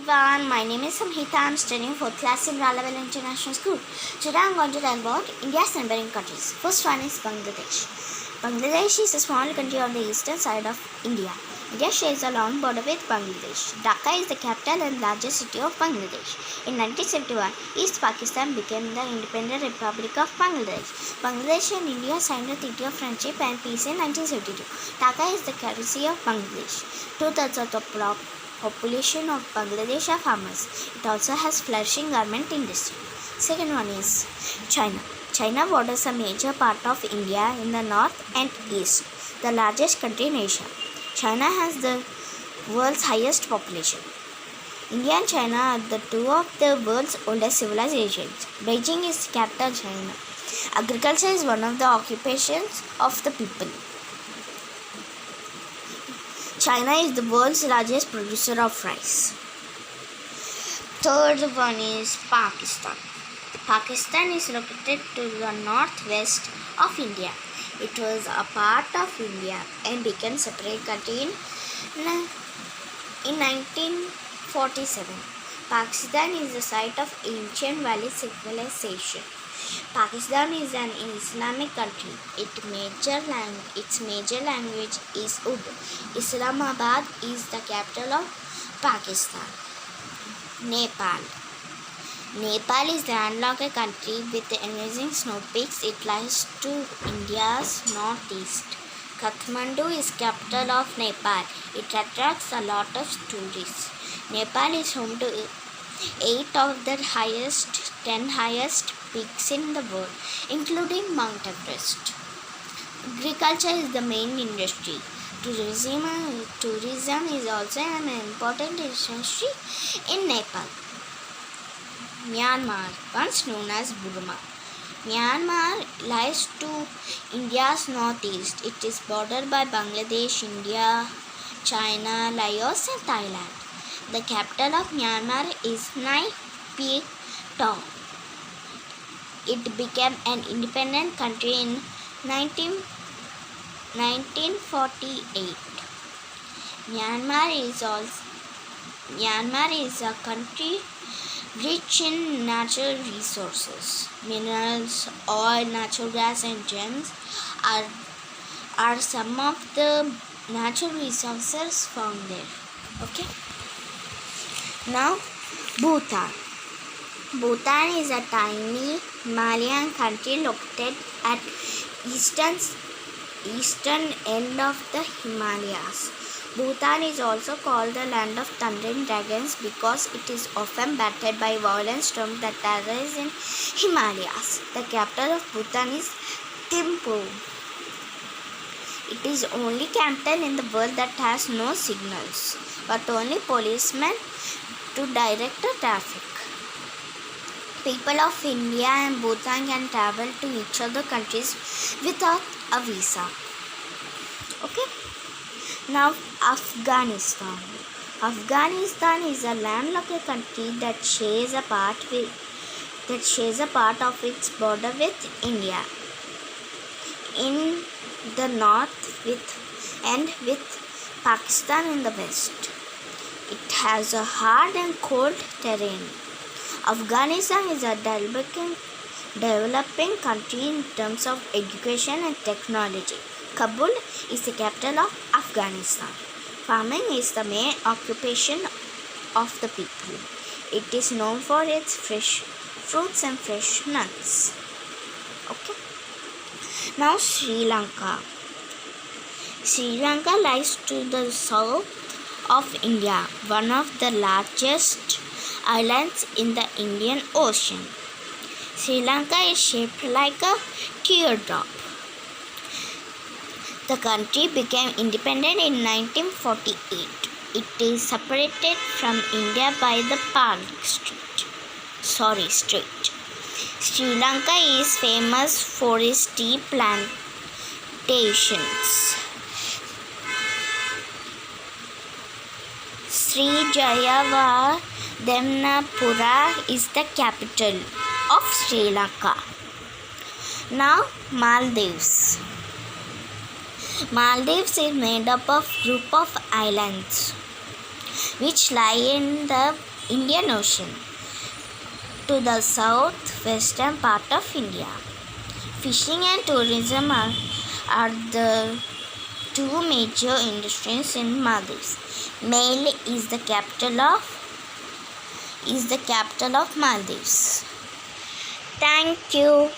everyone, my name is Samhita. I'm studying 4th class in Ralawel International School. Today I'm going to talk about India's neighboring countries. First one is Bangladesh. Bangladesh is a small country on the eastern side of India. India shares a long border with Bangladesh. Dhaka is the capital and largest city of Bangladesh. In 1971, East Pakistan became the independent Republic of Bangladesh. Bangladesh and India signed a treaty of friendship and peace in 1972. Dhaka is the currency of Bangladesh. Two-thirds of the population of Bangladesh are farmers. It also has flourishing garment industry. Second one is China. China borders a major part of India in the north and east, the largest country in Asia. China has the world's highest population. India and China are the two of the world's oldest civilizations. Beijing is the capital of China. Agriculture is one of the occupations of the people. China is the world's largest producer of rice. Third one is Pakistan. Pakistan is located to the northwest of India. It was a part of India and became separate country in 1947. Pakistan is the site of ancient valley civilization. Pakistan is an Islamic country. Its major language is Urdu. Islamabad is the capital of Pakistan. Nepal. Nepal is a landlocked country with amazing snow peaks. It lies to India's northeast. Kathmandu is capital of Nepal. It attracts a lot of tourists. Nepal is home to 8 of the 10 highest peaks in the world, including Mount Everest. Agriculture is the main industry. Tourism is also an important industry in Nepal. Myanmar, once known as Burma. Myanmar lies to India's northeast. It is bordered by Bangladesh, India, China, Laos and Thailand. The capital of Myanmar is Naypyidaw. It became an independent country in 1948. Myanmar is a country rich in natural resources. Minerals, oil, natural gas and gems are some of the natural resources found there. Okay. Now, Bhutan. Bhutan is a tiny Himalayan country located at eastern end of the Himalayas. Bhutan is also called the land of thundering dragons because it is often battered by violent storms that arise in Himalayas. The capital of Bhutan is Thimphu. It is the only capital in the world that has no signals, but only policemen to direct the traffic. People of India and Bhutan can travel to each other countries without a visa. Okay. Now, Afghanistan. Afghanistan is a landlocked country that shares a part of its border with India in the north with Pakistan in the west. It has a hard and cold terrain. Afghanistan is a developing country in terms of education and technology. Kabul is the capital of Afghanistan. Farming is the main occupation of the people. It is known for its fresh fruits and fresh nuts. Okay. Now Sri Lanka. Sri Lanka lies to the south of India, one of the largest islands in the Indian Ocean. Sri Lanka is shaped like a teardrop. The country became independent in 1948. It is separated from India by the Strait. Sri Lanka is famous for its tea plantations. Sri Jayawardenepura is the capital of Sri Lanka. Now, Maldives. Maldives is made up of group of islands which lie in the Indian Ocean to the southwestern part of India. Fishing and tourism are the two major industries in Maldives. Male is the capital of Maldives. Thank you.